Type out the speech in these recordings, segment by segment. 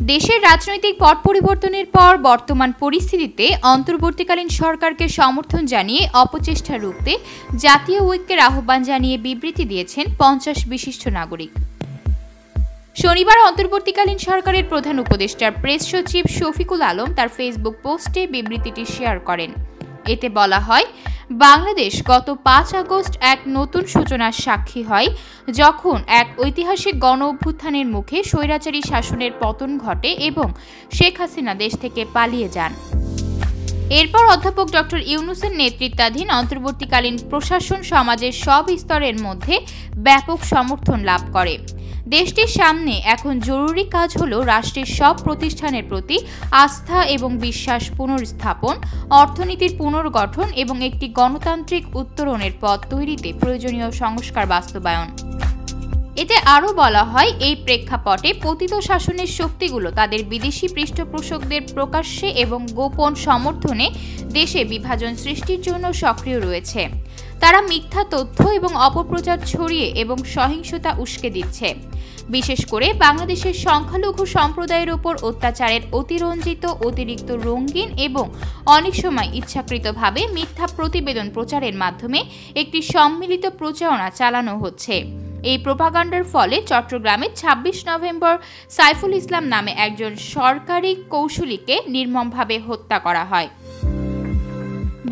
দেশের রাজনৈতিক পট পরিবর্তনের পর বর্তমান পরিস্থিতিতে অন্তর্বর্তীকালীন সরকারকে সমর্থন জানিয়ে অপচেষ্টা রুখতে জাতীয় ঐক্যের আহ্বান জানিয়ে বিবৃতি দিয়েছেন 50 বিশিষ্ট নাগরিক। শনিবার অন্তর্বর্তীকালীন সরকারের প্রধান উপদেষ্টার প্রেস সচিব শফিকুল আলম তার ফেসবুক পোস্টে বিবৃতিটি শেয়ার করেন। এতে বলা হয়, বাংলাদেশ গত 5 আগস্ট এক নতুন সূচনার সাক্ষী হয়, যখন এক ঐতিহাসিক গণ অভ্যুত্থানের মুখে স্বৈরাচারী শাসনের পতন ঘটে এবং শেখ হাসিনা দেশ থেকে পালিয়ে যান। এরপর অধ্যাপক ডক্টর ইউনূসের নেতৃত্বাধীন অন্তর্বর্তীকালীন প্রশাসন সমাজের সব স্তরের মধ্যে ব্যাপক সমর্থন লাভ করে। দেশটির সামনে এখন জরুরি কাজ হলো রাষ্ট্রের সব প্রতিষ্ঠানের প্রতি আস্থা এবং বিশ্বাস পুনর্স্থাপন, অর্থনীতির পুনর্গঠন এবং একটি গণতান্ত্রিক উত্তরণের পথ তৈরিতে প্রয়োজনীয় সংস্কার বাস্তবায়ন। এতে আরও বলা হয়, এই প্রেক্ষাপটে পতিত শাসনের শক্তিগুলো তাদের বিদেশি পৃষ্ঠপোষকদের প্রকাশ্যে এবং গোপন সমর্থনে দেশে বিভাজন সৃষ্টির জন্য সক্রিয় রয়েছে। তারা মিথ্যা তথ্য এবং অপপ্রচার ছড়িয়ে এবং সহিংসতা উস্কে দিচ্ছে। বিশেষ করে বাংলাদেশের সংখ্যালঘু সম্প্রদায়ের উপর অত্যাচারের অতিরঞ্জিত, অতিরিক্ত রঙিন এবং অনেক সময় ইচ্ছাকৃতভাবে মিথ্যা প্রতিবেদন প্রচারের মাধ্যমে একটি সম্মিলিত প্রচারণা চালানো হচ্ছে। এই প্রোপাগান্ডার ফলে চট্টগ্রামে 26 নভেম্বর সাইফুল ইসলাম নামে একজন সরকারি কৌশলীকে নির্মমভাবে হত্যা করা হয়।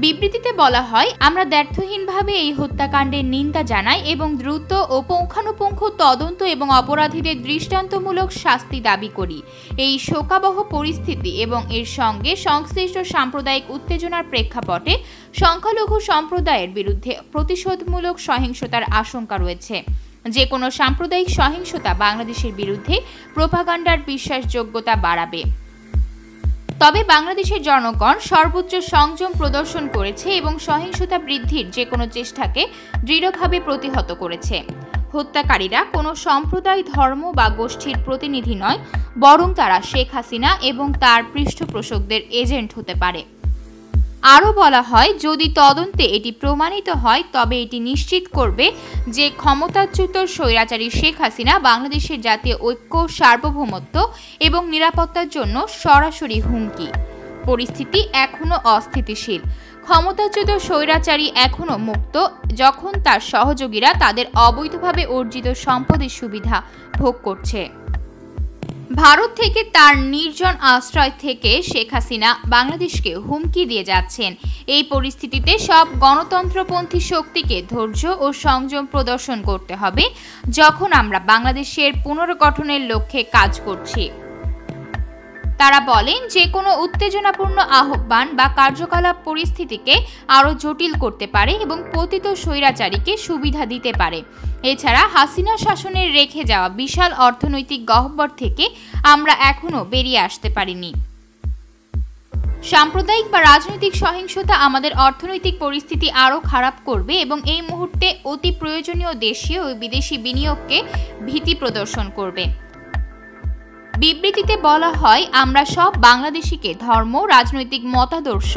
বিবৃতিতে বলা হয়, আমরা দ্ব্যর্থহীনভাবে এই হত্যাকাণ্ডের নিন্দা জানাই এবং দ্রুত ও পুঙ্খানুপুঙ্খ তদন্ত এবং অপরাধীদের দৃষ্টান্তমূলক শাস্তি দাবি করি। এই শোকাবহ পরিস্থিতি এবং এর সঙ্গে সংশ্লিষ্ট সাম্প্রদায়িক উত্তেজনার প্রেক্ষাপটে সংখ্যালঘু সম্প্রদায়ের বিরুদ্ধে প্রতিশোধমূলক সহিংসতার আশঙ্কা রয়েছে। যে কোনো সাম্প্রদায়িক সহিংসতা বাংলাদেশের বিরুদ্ধে প্রোপাগান্ডার বিশ্বাসযোগ্যতা বাড়াবে। তবে বাংলাদেশের জনগণ সর্বোচ্চ সংযম প্রদর্শন করেছে এবং সহিংসতা বৃদ্ধির যে কোনো চেষ্টাকে দৃঢ়ভাবে প্রতিহত করেছে। হত্যাকারীরা কোনো সম্প্রদায়, ধর্ম বা গোষ্ঠীর প্রতিনিধি নয়, বরং তারা শেখ হাসিনা এবং তার পৃষ্ঠপোষকদের এজেন্ট হতে পারে। আরও বলা হয়, যদি তদন্তে এটি প্রমাণিত হয় তবে এটি নিশ্চিত করবে যে ক্ষমতাচ্যুত স্বৈরাচারী শেখ হাসিনা বাংলাদেশের জাতীয় ঐক্য, সার্বভৌমত্ব এবং নিরাপত্তার জন্য সরাসরি হুমকি। পরিস্থিতি এখনও অস্থিতিশীল। ক্ষমতাচ্যুত স্বৈরাচারী এখনও মুক্ত যখন তার সহযোগীরা তাদের অবৈধভাবে অর্জিত সম্পদের সুবিধা ভোগ করছে। ভারত থেকে তার নির্জন আশ্রয় থেকে শেখ হাসিনা বাংলাদেশকে হুমকি দিয়ে যাচ্ছেন। এই পরিস্থিতিতে সব গণতন্ত্রপন্থী শক্তিকে ধৈর্য ও সংযম প্রদর্শন করতে হবে যখন আমরা বাংলাদেশের পুনর্গঠনের লক্ষ্যে কাজ করছি। তারা বলেন, যে কোনো উত্তেজনাপূর্ণ আহ্বান বা কার্যকলাপ পরিস্থিতিকে আরও জটিল করতে পারে এবং পতিত স্বৈরাচারীকে সুবিধা দিতে পারে। এছাড়া হাসিনা শাসনের রেখে যাওয়া বিশাল অর্থনৈতিক গহ্বর থেকে আমরা এখনও বেরিয়ে আসতে পারিনি। সাম্প্রদায়িক বা রাজনৈতিক সহিংসতা আমাদের অর্থনৈতিক পরিস্থিতি আরও খারাপ করবে এবং এই মুহূর্তে অতি প্রয়োজনীয় দেশীয় ও বিদেশি বিনিয়োগকে ভীতি প্রদর্শন করবে। বিবৃতিতে বলা হয়, আমরা সব বাংলাদেশিকে ধর্ম, রাজনৈতিক মতাদর্শ,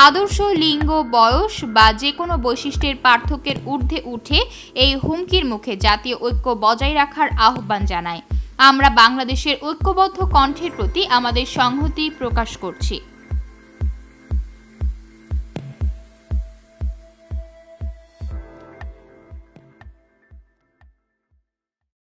আদর্শ, লিঙ্গ, বয়স বা যে কোনো বৈশিষ্ট্যের পার্থক্যের ঊর্ধ্বে উঠে এই হুমকির মুখে জাতীয় ঐক্য বজায় রাখার আহ্বান জানাই। আমরা বাংলাদেশের ঐক্যবদ্ধ কণ্ঠের প্রতি আমাদের সংহতি প্রকাশ করছি।